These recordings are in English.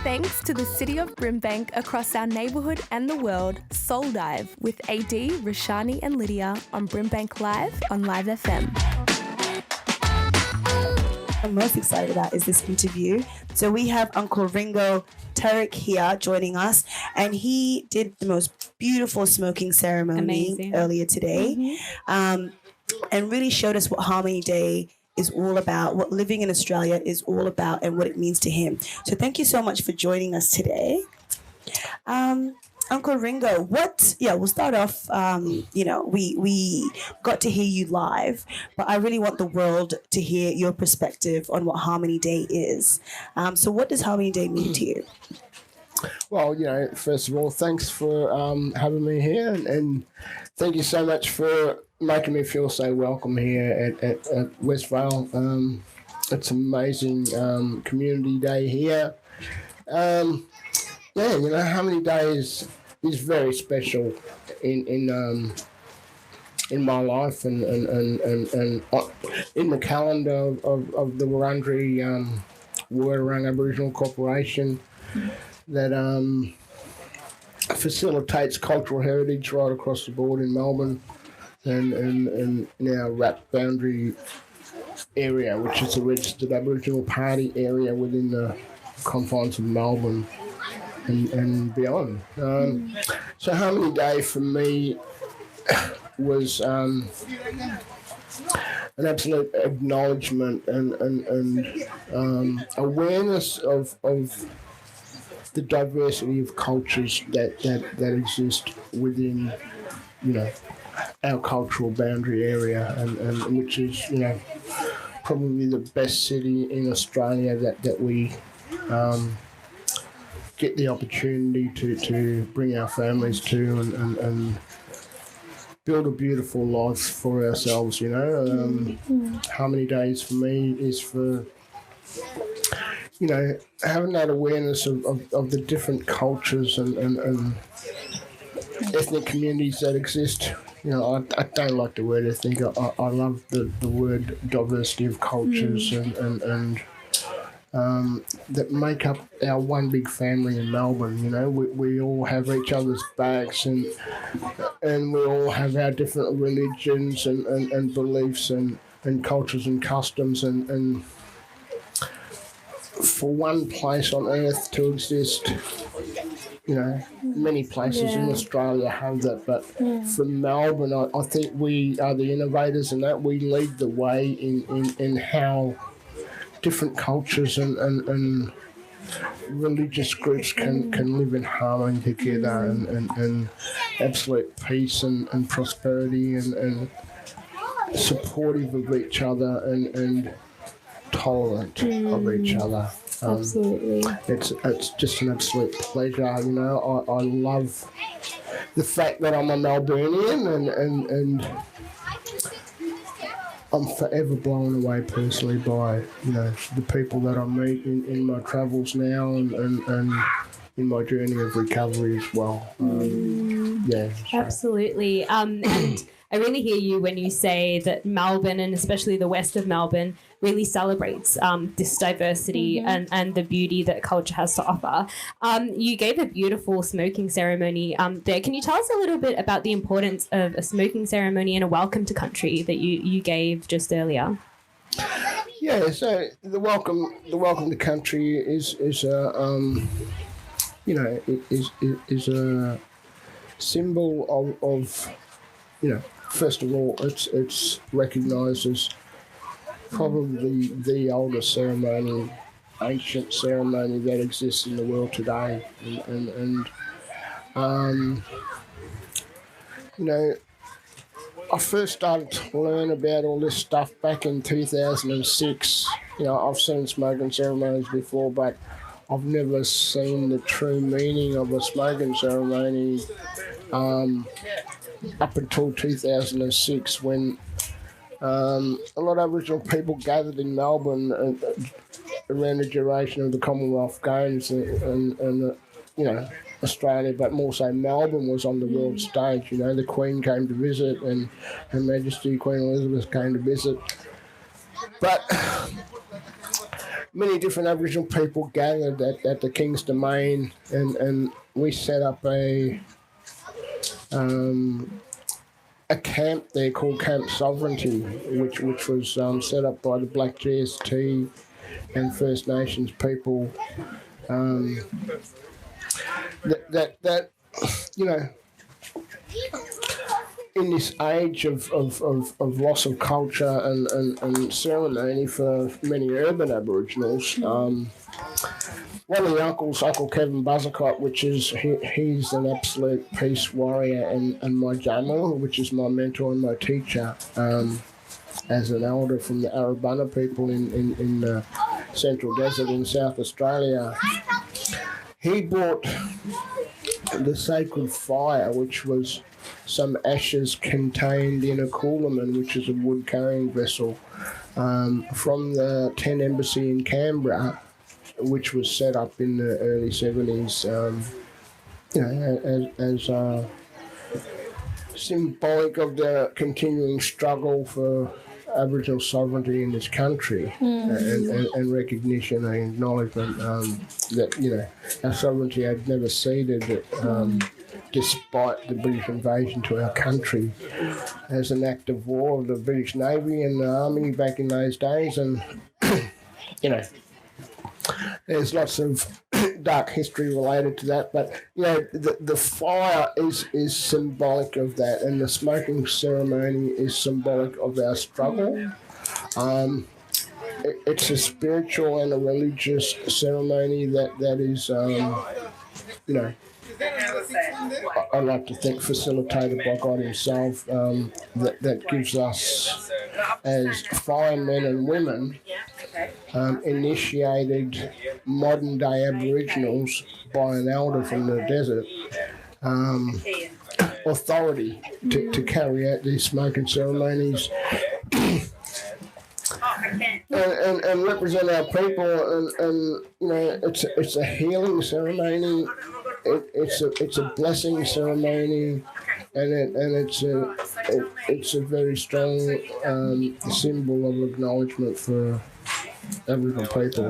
Thanks to the City of BRIMBANK across our neighbourhood and the world, Soul Dive with AD, Roshani and Lydia on BRIMBANK Live on Live FM. I'm most excited about is this interview. So we have Uncle Ringo Tarek here joining us, and he did the most beautiful smoking ceremony earlier today, and really showed us what Harmony Day is all about, what living in Australia is all about, and what it means to him. So thank you so much for joining us today. Uncle Ringo, we'll start off, we got to hear you live, but I really want the world to hear your perspective on what Harmony Day is. So what does Harmony Day mean to you? Well, first of all, thanks for having me here, and thank you so much for making me feel so welcome here at Westvale. It's an amazing community day here. Harmony Day is very special in my life and in the calendar of the Wurundjeri Wurrung Aboriginal Corporation that facilitates cultural heritage right across the board in Melbourne and in our RAP boundary area, which is the registered Aboriginal Party area within the confines of Melbourne and beyond. So Harmony Day for me was an absolute acknowledgement and awareness of the diversity of cultures that exist within, our cultural boundary area, and which is, probably the best city in Australia that we get the opportunity to bring our families to and build a beautiful life for ourselves, Harmony Days for me is for, having that awareness of the different cultures and ethnic communities that exist. I don't like the word ethnic. I love the word diversity of cultures and that make up our one big family in Melbourne. We all have each other's backs and we all have our different religions and beliefs and cultures and customs and for one place on earth to exist, many places in Australia have that, but for Melbourne, I think we are the innovators in that. We lead the way in how different cultures and religious groups can live in harmony together and absolute peace and prosperity and supportive of each other and tolerant of each other. Absolutely. It's just an absolute pleasure. I love the fact that I'm a Melburnian and I'm forever blown away personally by the people that I meet in my travels now and in my journey of recovery as well. Absolutely. And I really hear you when you say that Melbourne, and especially the west of Melbourne, really celebrates this diversity and the beauty that culture has to offer. You gave a beautiful smoking ceremony there. Can you tell us a little bit about the importance of a smoking ceremony and a welcome to country that you gave just earlier? Yeah, so the welcome to country is a symbol of first of all, it's recognised as probably the oldest ceremony, ancient ceremony that exists in the world today, and I first started to learn about all this stuff back in 2006. I've seen smoking ceremonies before, but I've never seen the true meaning of a smoking ceremony up until 2006 when a lot of Aboriginal people gathered in Melbourne around the duration of the Commonwealth Games and Australia, but more so Melbourne was on the world stage. The Queen came to visit and Her Majesty Queen Elizabeth came to visit. But many different Aboriginal people gathered at the King's Domain, and we set up a camp there called Camp Sovereignty, which was set up by the Black GST and First Nations people. That you know, in this age of loss of culture and ceremony for many urban Aboriginals, one of the uncles, Uncle Kevin Buzzicott, which is he's an absolute peace warrior, and my Jamal, which is my mentor and my teacher, as an elder from the Arabana people in the Central Desert in South Australia. He brought the sacred fire, which was some ashes contained in a coolaman, which is a wood carrying vessel, from the 10 Embassy in Canberra, which was set up in the early 70s, as symbolic of the continuing struggle for Aboriginal sovereignty in this country, and recognition and acknowledgement that our sovereignty had never ceded, despite the British invasion to our country, as an act of war of the British Navy and the Army back in those days. And there's lots of dark history related to that, but the fire is symbolic of that, and the smoking ceremony is symbolic of our struggle. It's a spiritual and a religious ceremony that is, I like to think facilitated by God Himself, that gives us, as firemen and women, initiated modern day Aboriginals by an elder from the desert, authority to carry out these smoking ceremonies and represent our people, and it's a healing ceremony. It's a blessing ceremony, and it's a very strong symbol of acknowledgement for Aboriginal people.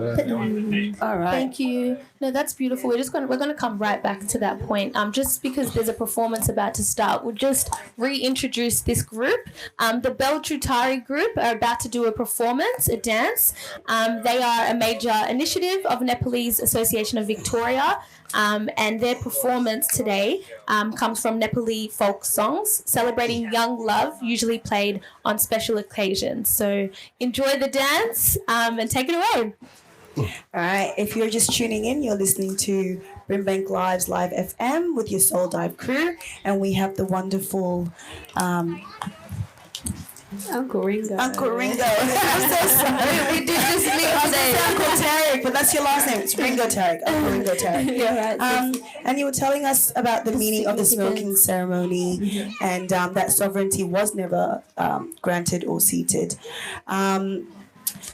All right. Thank you. No, that's beautiful. We're going to come right back to that point. Just because there's a performance about to start, we'll just reintroduce this group. The Beltrutari group are about to do a performance, a dance. They are a major initiative of Nepalese Association of Victoria. And their performance today comes from Nepali folk songs celebrating young love, usually played on special occasions. So enjoy the dance and take it away. All right, if you're just tuning in, you're listening to BRIMBANK Live's Live FM with your Soul Dive crew, and we have the wonderful Uncle Ringo. Uncle Ringo. I'm so sorry. We did just meet Uncle Tarek, but that's your last name. It's Ringo Tarek. Uncle Ringo Tarek. Yeah, right. And you were telling us about the meaning of the smoking ceremony, and that sovereignty was never granted or ceded.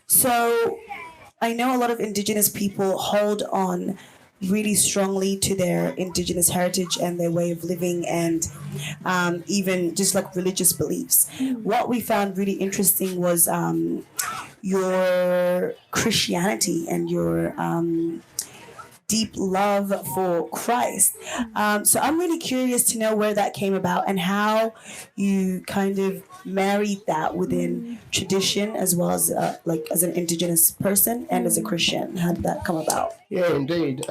So I know a lot of Indigenous people hold on really strongly to their Indigenous heritage and their way of living, and even just like religious beliefs. What we found really interesting was your Christianity and your deep love for Christ. So I'm really curious to know where that came about and how you kind of married that within tradition, as well as like as an Indigenous person and as a Christian. How did that come about? Yeah, indeed.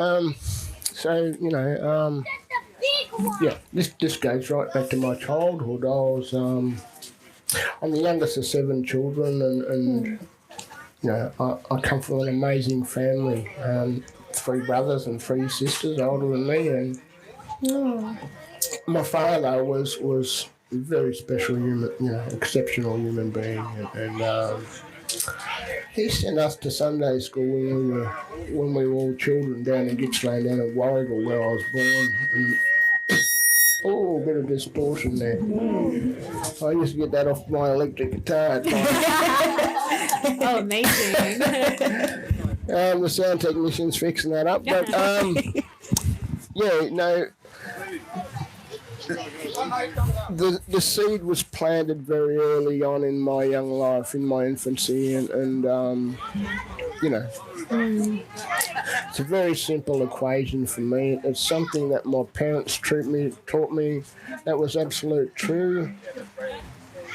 This goes right back to my childhood. I'm the youngest of 7 children, and I come from an amazing family. 3 brothers and 3 sisters older than me, and my father was a very special human, exceptional human being, and he sent us to Sunday school when we were all children down in Gippsland, down in Warrigal, where I was born. And, a bit of distortion there. I used to get that off my electric guitar. Oh, amazing. The sound technician's fixing that up, but the seed was planted very early on in my young life, in my infancy, and you know, it's a very simple equation for me. It's something that my parents taught me that was absolute true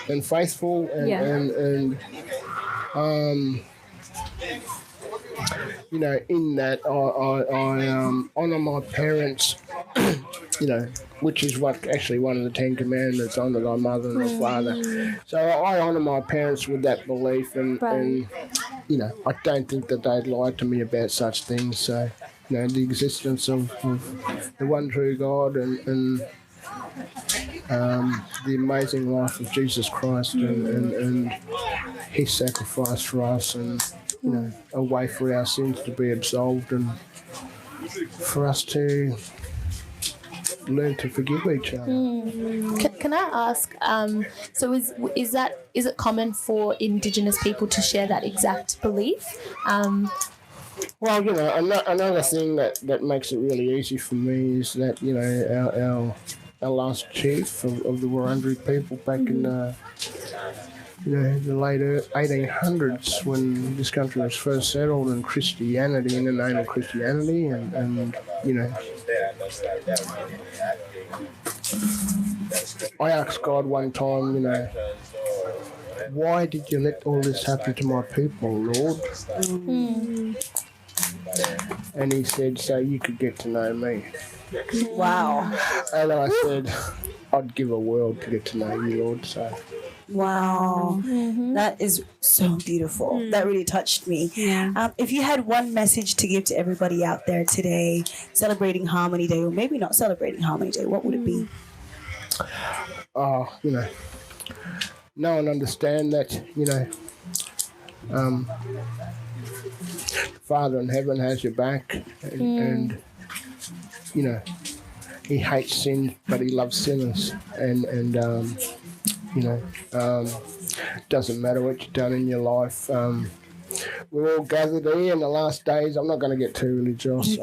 and faithful, and you know, in that I honour my parents, you know, which is what actually one of the 10 Commandments, honour thy mother and thy father. So I honour my parents with that belief, and you know, I don't think that they'd lie to me about such things. So, you know, the existence of the one true God and the amazing life of Jesus Christ and his sacrifice for us, and you know, a way for our sins to be absolved and for us to learn to forgive each other. Can I ask? So is it common for Indigenous people to share that exact belief? Well, you know, another thing that makes it really easy for me is that, you know, our last chief of the Wurundjeri people back in you know, the late 1800s, when this country was first settled, in Christianity, in the name of Christianity, and you know, I asked God one time, you know, why did you let all this happen to my people, Lord? And he said, so you could get to know me. Wow. And I said, I'd give a world to get to know you, Lord. So. Wow. That is so beautiful. That really touched me. Yeah. If you had one message to give to everybody out there today celebrating Harmony Day, or maybe not celebrating Harmony Day, what would it be? You know, know and understand that, you know, Father in heaven has your back, and you know, he hates sin, but he loves sinners, and you know, doesn't matter what you've done in your life. We're all gathered here in the last days. I'm not going to get too religious.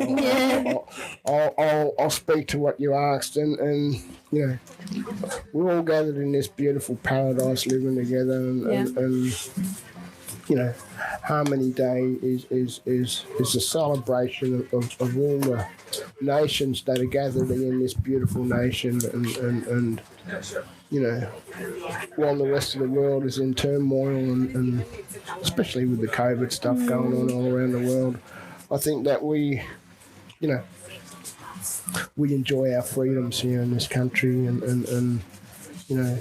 I'll speak to what you asked, and you know, we're all gathered in this beautiful paradise, living together, and you know, Harmony Day is a celebration of all the nations that are gathered in this beautiful nation, and you know, while the rest of the world is in turmoil, and especially with the COVID stuff going on all around the world, I think that we, you know, we enjoy our freedoms here in this country, and you know,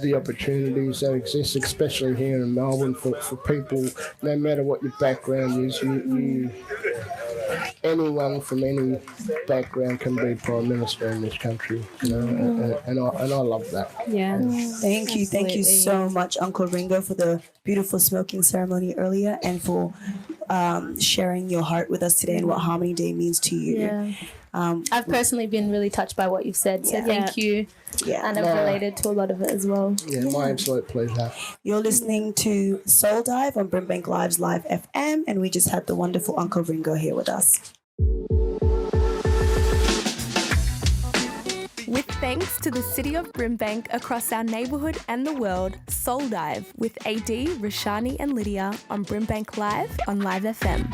the opportunities that exist, especially here in Melbourne, for people, no matter what your background is, you anyone from any background can be Prime Minister in this country, you know, and I love that. Yeah. Thank you so much, Uncle Ringo, for the beautiful smoking ceremony earlier, and for sharing your heart with us today and what Harmony Day means to you. Yeah. I've personally been really touched by what you've said, so thank you. Yeah. And I've related to a lot of it as well. Yeah, my absolute pleasure. You're listening to Soul Dive on Brimbank Live's Live FM, and we just had the wonderful Uncle Ringo here with us. With thanks to the City of Brimbank across our neighbourhood and the world, Soul Dive with AD, Roshani and Lydia on Brimbank Live on Live FM.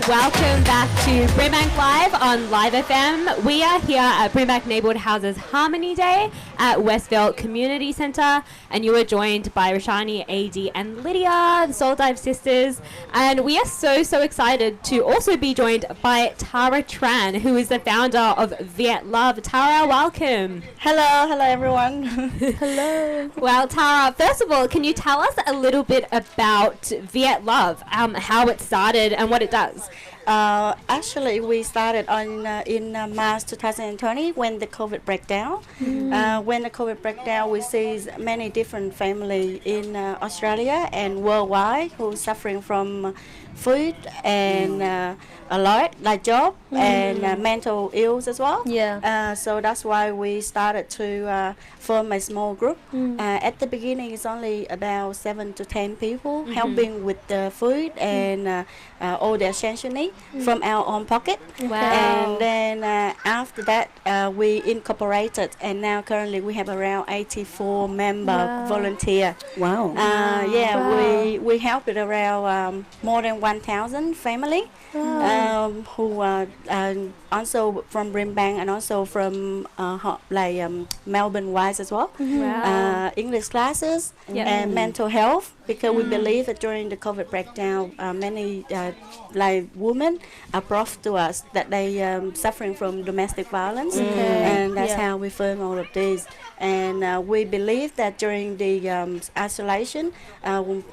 Welcome back to Brimbank Live on Live FM. We are here at Brimbank Neighbourhood House's Harmony Day at Westville Community Centre, and you are joined by Roshani, AD and Lydia, the Soul Dive sisters, and we are so excited to also be joined by Tara Tran, who is the founder of Viet Love. Tara, welcome. Hello everyone. Hello. Well, Tara, first of all, can you tell us a little bit about Viet Love, how it started and what it does? Actually, we started in March 2020 when the COVID breakdown. When the COVID breakdown, we see many different families in Australia and worldwide who are suffering from food and a lot, like job and mental ills as well. Yeah. So that's why we started to form a small group. At the beginning, it's only about 7 to 10 people helping with the food and all the essential needs. from our own pocket. Wow. And then after that, we incorporated, and now currently we have around 84 member volunteer. Wow. We help with around more than 1,000 family who are also from BRIMBANK and also from Melbourne wise as well. English classes and mental health, because we believe that during the COVID breakdown, many women are brought to us that they suffering from domestic violence, and that's how we film all of these. And we believe that during the isolation,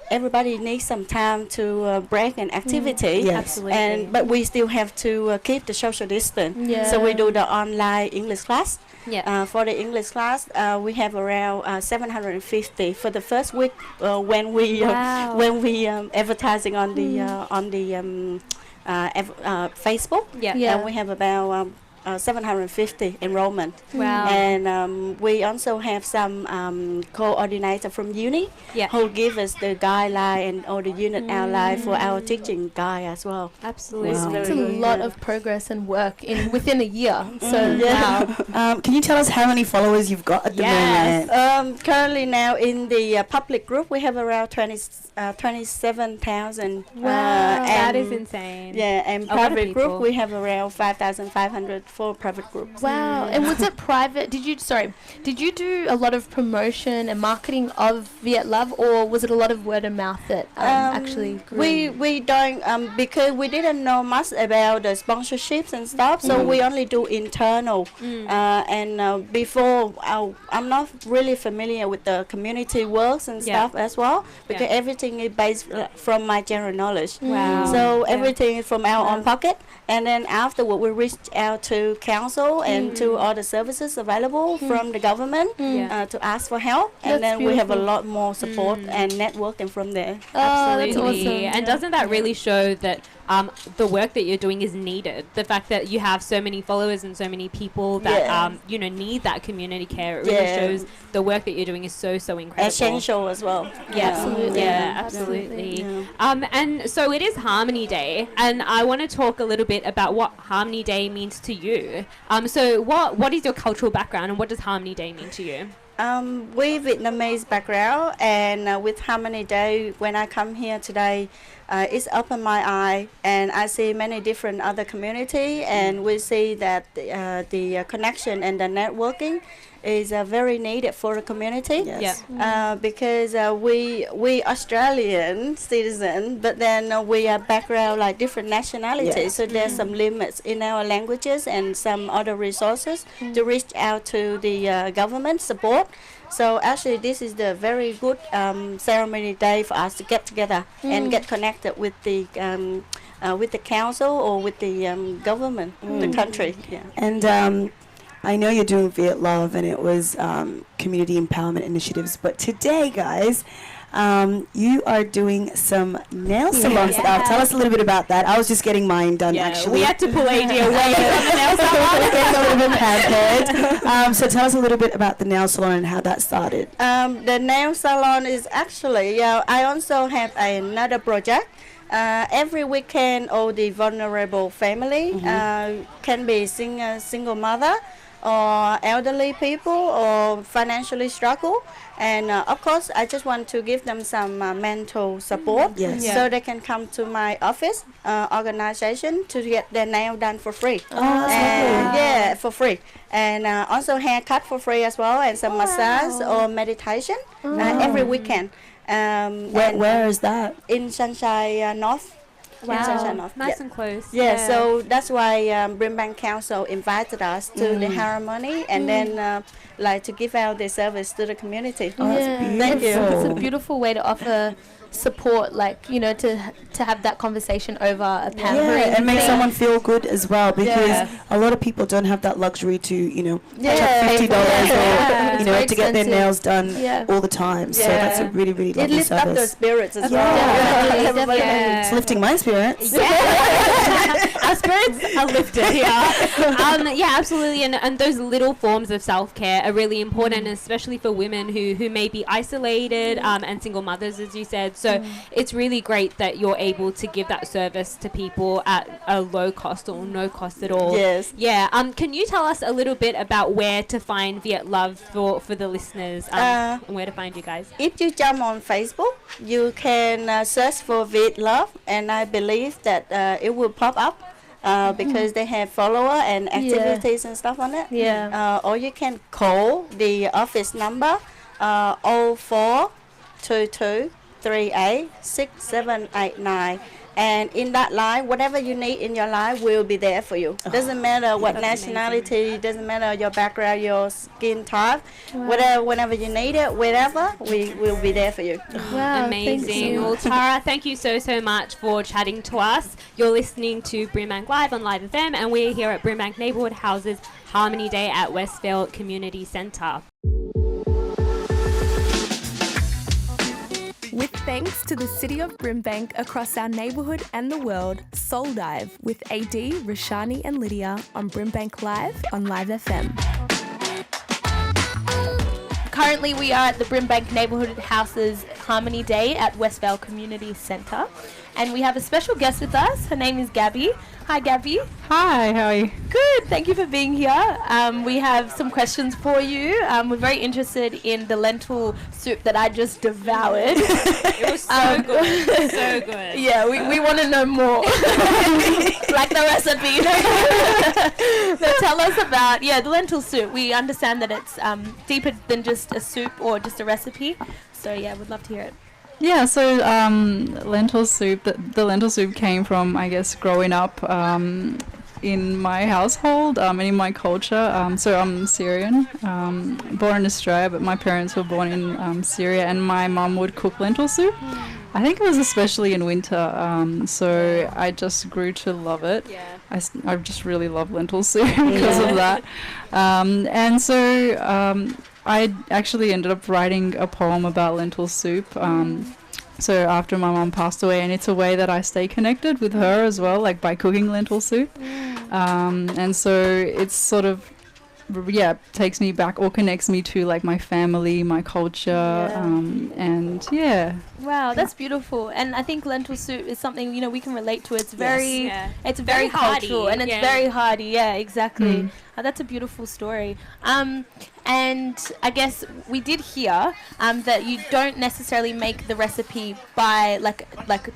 everybody needs some time to break an activity. Absolutely. But we still have to keep the social distance. So we do the online English class. For the English class, we have around 750 for the first week when we advertising on the Facebook. And we have about 750 enrollment. And we also have some coordinator from uni who give us the guideline and all the unit outline for our teaching guide as well. Absolutely. It's a lot of progress and work within a year. So Can you tell us how many followers you've got at the moment? Currently now in the public group we have around 27,000. That is insane. And private group we have around 5,500 for private groups. Wow. And was it private? Did you do a lot of promotion and marketing of Viet Love, or was it a lot of word of mouth that actually grew? We don't because we didn't know much about the sponsorships and stuff, so we only do internal. And before I'm not really familiar with the community works and stuff as well, because everything is based from my general knowledge. So everything is from our own pocket, and then afterward we reached out to council and to all the services available from the government to ask for help, and then we have a lot more support and networking from there. Absolutely. That's awesome. And doesn't that really show that the work that you're doing is needed? The fact that you have so many followers and so many people that need that community care, it really shows the work that you're doing is so incredible. Essential as well. Absolutely. And so it is Harmony Day, and I want to talk a little bit about what Harmony Day means to you. So what is your cultural background, and what does Harmony Day mean to you? We Vietnamese background, and with Harmony Day, when I come here today, it's opened my eye, and I see many different other community, and we see that the connection and the networking is very needed for the community. Because we Australian citizen, but then we are background like different nationalities, so there's some limits in our languages and some other resources to reach out to the government support. So actually this is the very good ceremony day for us to get together and get connected with the council or with the government, the country. And I know you're doing Viet Love, and it was community empowerment initiatives, but today, guys, you are doing some nail salon stuff. Tell us a little bit about that. I was just getting mine done, actually. We had to pull AD away from the nail salon. Getting a little bit pampered. So tell us a little bit about the nail salon and how that started. The nail salon is actually, I also have another project. Every weekend, all the vulnerable family can be single mother, or elderly people, or financially struggle, and of course I just want to give them some mental support, so they can come to my office organization to get their nail done for free. For free, and also haircut for free as well, and some massage or meditation every weekend. Where is that? In Sunshine North. Nice and close. So that's why BRIMBANK Council invited us to the ceremony, and then to give out the service to the community. Thank you. It's a beautiful way to offer support, to have that conversation over a pampering and make thing. someone feel good as well, because a lot of people don't have that luxury to chuck $50 or to get their nails done all the time. So that's a really, really lovely service. It lifts up their spirits as well. It's lifting my spirits. our spirits are lifted here. Yeah, absolutely. And those little forms of self-care are really important, especially for women who may be isolated and single mothers, as you said. So it's really great that you're able to give that service to people at a low cost or no cost at all. Yes. Yeah. Can you tell us a little bit about where to find Viet Love for the listeners, and where to find you guys? If you jump on Facebook, you can search for Viet Love, and I believe that it will pop up because they have follower and activities and stuff on it. Yeah. Or you can call the office number 0422386789. And in that line, whatever you need in your life will be there for you. Doesn't matter what nationality, doesn't matter your background, your skin type, whenever you need it, wherever, we will be there for you. Wow, amazing. Well, Tara, thank you so much for chatting to us. You're listening to BRIMBANK Live on Live FM, and we're here at BRIMBANK Neighbourhood Houses Harmony Day at Westvale Community Centre. With thanks to the City of Brimbank across our neighbourhood and the world, Soul Dive with AD, Roshani and Lydia on Brimbank Live on Live FM. Currently, we are at the BRIMBANK Neighbourhood Houses Harmony Day at Westvale Community Centre. And we have a special guest with us. Her name is Gabby. Hi, Gabby. Hi, how are you? Good. Thank you for being here. We have some questions for you. We're very interested in the lentil soup that I just devoured. It was so good. So good. Yeah, we want to know more. Like the recipe. So tell us about, the lentil soup. We understand that it's deeper than just a soup or just a recipe. So, we'd love to hear it. Yeah, so lentil soup, the lentil soup came from, I guess, growing up in my household and in my culture. So I'm Syrian, born in Australia, but my parents were born in Syria, and my mum would cook lentil soup. I think it was especially in winter, so I just grew to love it. I just really love lentil soup because of that. And so I actually ended up writing a poem about lentil soup. So after my mum passed away, and it's a way that I stay connected with her as well, like by cooking lentil soup. And so it's sort of, takes me back or connects me to like my family, my culture, and Wow, that's beautiful. And I think lentil soup is something, we can relate to. It's very, it's very cultural hearty, and it's very hearty. Yeah, exactly. That's a beautiful story. And I guess we did hear that you don't necessarily make the recipe by like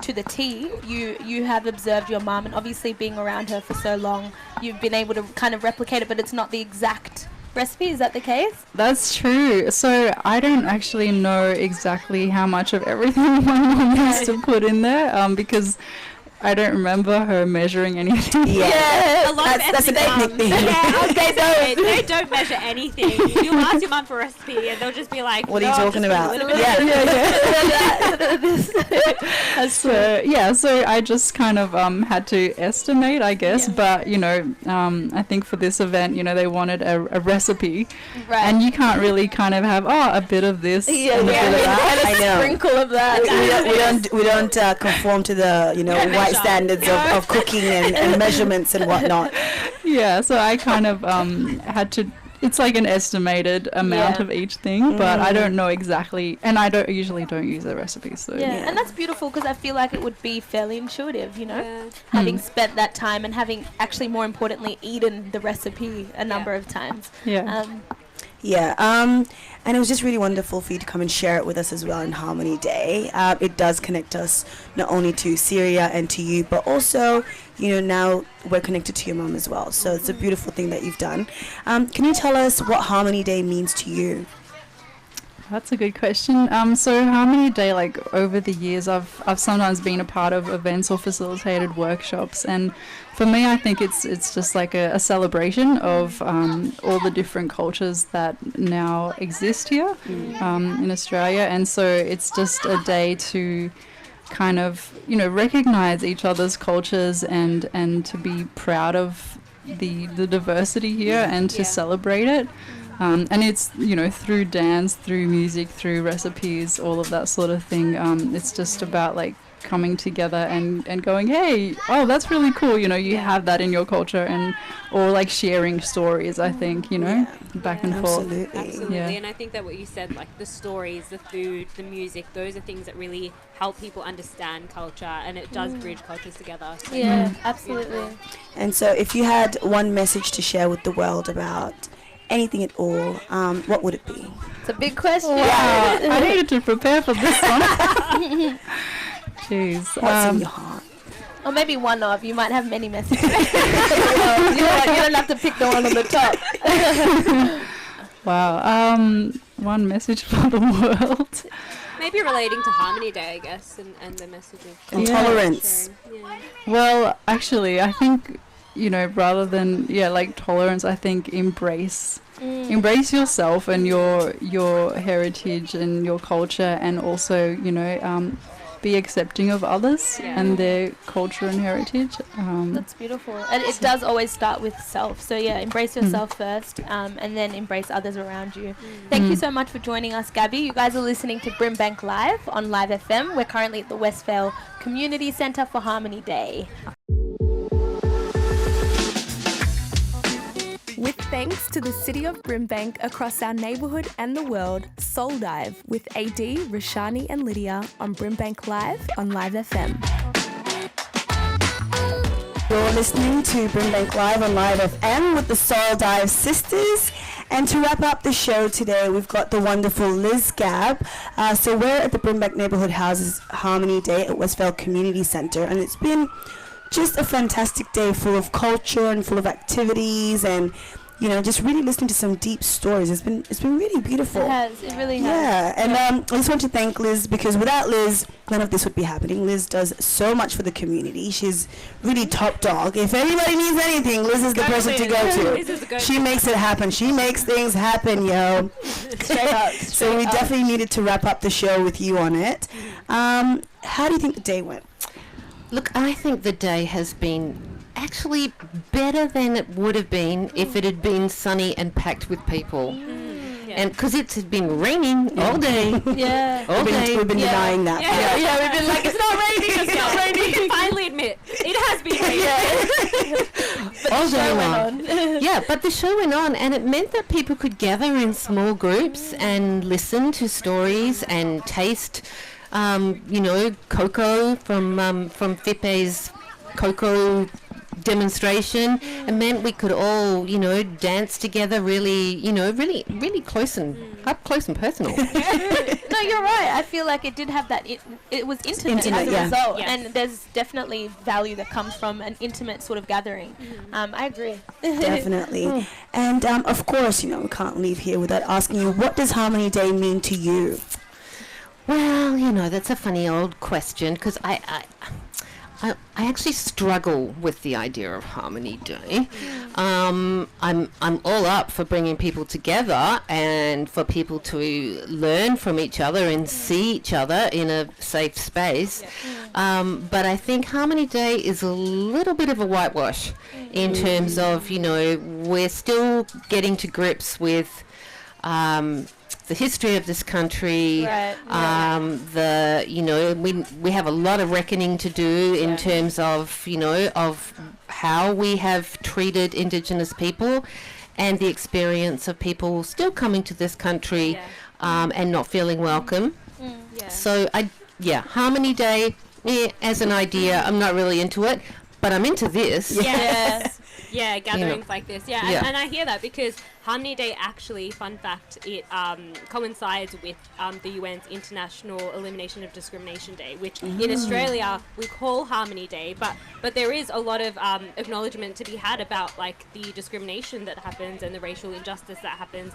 to the T. You have observed your mum, and obviously being around her for so long, you've been able to kind of replicate it, but it's not the exact recipe. Is that the case? That's true. So I don't actually know exactly how much of everything my mum used to put in there because I don't remember her measuring anything. A lot that's of an ethnic thing. They don't measure anything. You ask your mum for a recipe and they'll just be like, what are you talking about? So I just kind of had to estimate, I guess, but I think for this event, they wanted a recipe, and you can't really kind of have a bit of this and a bit of that. I know. Sprinkle of that. We don't conform to the white standards of cooking and measurements and whatnot. Yeah, so I kind of had to. It's like an estimated amount of each thing, but I don't know exactly, and I don't usually use a recipe. So and that's beautiful because I feel like it would be fairly intuitive, having spent that time and having actually more importantly eaten the recipe a number of times. And it was just really wonderful for you to come and share it with us as well in Harmony Day. It does connect us not only to Syria and to you, but also, now we're connected to your mum as well. So it's a beautiful thing that you've done. Can you tell us what Harmony Day means to you? That's a good question. So Harmony Day, like over the years, I've sometimes been a part of events or facilitated workshops, and for me, I think it's just like a celebration of all the different cultures that now exist here in Australia, and so it's just a day to kind of recognize each other's cultures and to be proud of the diversity here and to celebrate it. And it's, through dance, through music, through recipes, all of that sort of thing. It's just about like coming together and going, hey, oh, that's really cool, you have that in your culture, and or like sharing stories, I think, back and forth. Absolutely. Yeah. And I think that what you said, like the stories, the food, the music, those are things that really help people understand culture, and it does bridge cultures together. So Absolutely. And so if you had one message to share with the world about anything at all, what would it be? It's a big question. Wow, I needed to prepare for this one. Jeez. What's in your heart? Or maybe one of. You might have many messages. You don't have to pick the one on the top. Wow. One message for the world. Maybe relating to Harmony Day, I guess, and the message of And tolerance. Yeah. Well, actually, I think, rather than, like tolerance, I think embrace yourself and your heritage and your culture, and also, be accepting of others and their culture and heritage. That's beautiful. And it does always start with self. So embrace yourself first, and then embrace others around you. Thank you so much for joining us, Gabby. You guys are listening to BRIMBANK Live on Live FM. We're currently at the Westvale Community Centre for Harmony Day. With thanks to the City of Brimbank across our neighbourhood and the world, Soul Dive with AD, Roshani and Lydia on BRIMBANK Live on Live FM. You're listening to BRIMBANK Live on Live FM with the Soul Dive sisters. And to wrap up the show today, we've got the wonderful Liz Gab. So we're at the BRIMBANK Neighbourhood Houses Harmony Day at Westvale Community Centre, and it's been just a fantastic day full of culture and full of activities, and just really listening to some deep stories. It's been really beautiful. It really has. Yeah, and I just want to thank Liz, because without Liz, none of this would be happening. Liz does so much for the community. She's really top dog. If anybody needs anything, Liz is the person to go to. She makes it happen. She makes things happen, yo. Straight up. So we definitely needed to wrap up the show with you on it. How do you think the day went? Look, I think the day has been actually better than it would have been if it had been sunny and packed with people. And because it's been raining all day. All day. We've been denying that. We've been like, it's not raining, it's not raining. We can finally admit, it has been raining. All day long. But the show went on, and it meant that people could gather in small groups and listen to stories and taste cocoa from Fipe's cocoa demonstration. It meant we could all, dance together really close and up close and personal. No, you're right. I feel like it did have that. It was intimate as a result, and there's definitely value that comes from an intimate sort of gathering. I agree. Definitely. And of course, we can't leave here without asking you, what does Harmony Day mean to you? Well, that's a funny old question, because I actually struggle with the idea of Harmony Day. I'm all up for bringing people together and for people to learn from each other and see each other in a safe space. But I think Harmony Day is a little bit of a whitewash in terms of, we're still getting to grips with the history of this country. We have a lot of reckoning to do in terms of of how we have treated Indigenous people, and the experience of people still coming to this country and not feeling welcome. So Harmony Day, as an idea, I'm not really into it, but I'm into this. Gatherings like this. And I hear that because Harmony Day actually, fun fact, it coincides with the UN's International Elimination of Discrimination Day, which in Australia we call Harmony Day, but there is a lot of acknowledgement to be had about like the discrimination that happens and the racial injustice that happens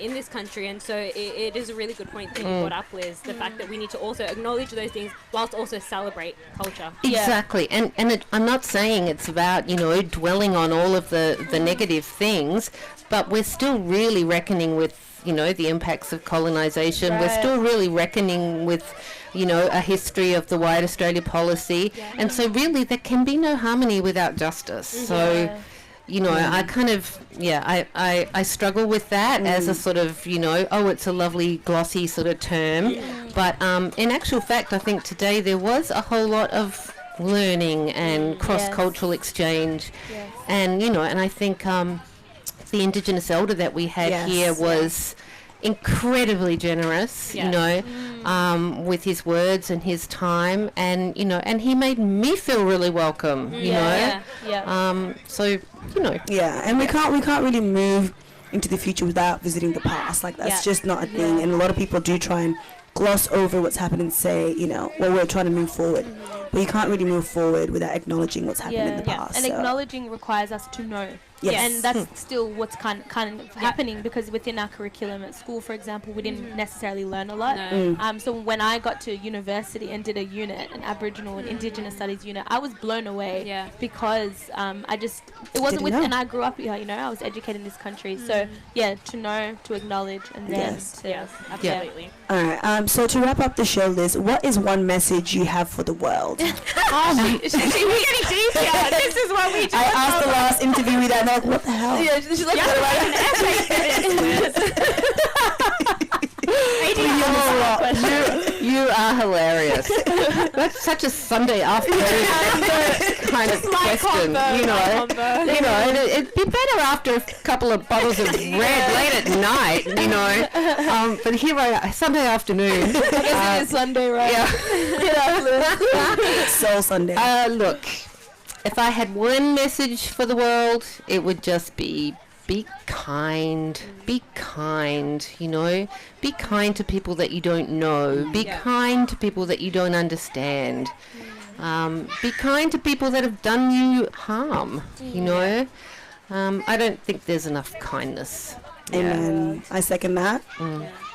in this country. And so it is a really good point that you brought up, Liz, the fact that we need to also acknowledge those things whilst also celebrate culture. Exactly. And I'm not saying it's about dwelling on all of the negative things, but we're still really reckoning with, the impacts of colonisation. We're still really reckoning with, a history of the White Australia policy. And so really there can be no harmony without justice. So, You know, I kind of, I struggle with that as a sort of, you know, it's a lovely glossy sort of term. But in actual fact, I think today there was a whole lot of learning and cross-cultural exchange. And, you know, and I think the Indigenous elder that we had here was incredibly generous, you know, with his words and his time, and you know, and he made me feel really welcome, you know. So, you know. And we can't really move into the future without visiting the past. Like that's just not a thing. And a lot of people do try and gloss over what's happened and say, you know, well, we're trying to move forward. But you can't really move forward without acknowledging what's happened in the past. And acknowledging requires us to know. And that's still what's kind of happening, because within our curriculum at school, for example, we didn't necessarily learn a lot. So when I got to university and did a unit, an Aboriginal and Indigenous Studies unit, I was blown away because it wasn't with, and I grew up here, you know, I was educated in this country. So to know, to acknowledge, and then absolutely. All right. So to wrap up the show, Liz, what is one message you have for the world? We're getting deep here. This is what we do. I asked the last interviewee that. Like, what the hell? Yeah, she's like, You are hilarious. That's such a Sunday afternoon kind of question, you know. You know, it'd be better after a couple of bottles of red late at night, you know. But here Sunday afternoon. I guess it is Sunday, right? Soul Sunday. Look, if I had one message for the world, it would just be kind. Be kind, you know. Be kind to people that you don't know. Be kind to people that you don't understand. Be kind to people that have done you harm, you know. I don't think there's enough kindness. Amen. I second that.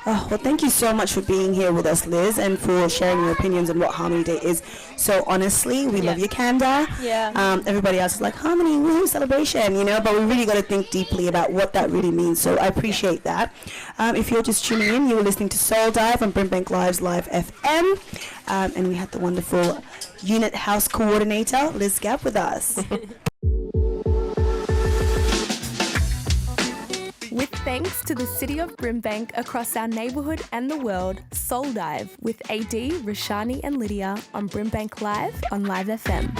Oh, well, thank you so much for being here with us, Liz, and for sharing your opinions on what Harmony Day is. So honestly, we love your candor. Everybody else is like, Harmony, woohoo, celebration, you know, but we really got to think deeply about what that really means. So I appreciate that. If you're just tuning in, you were listening to Soul Dive on BRIMBANK Live's Live FM. And we had the wonderful unit house coordinator, Liz Gap, with us. With thanks to the City of Brimbank across our neighbourhood and the world, Soul Dive with AD, Roshani and Lydia on BRIMBANK Live on Live FM.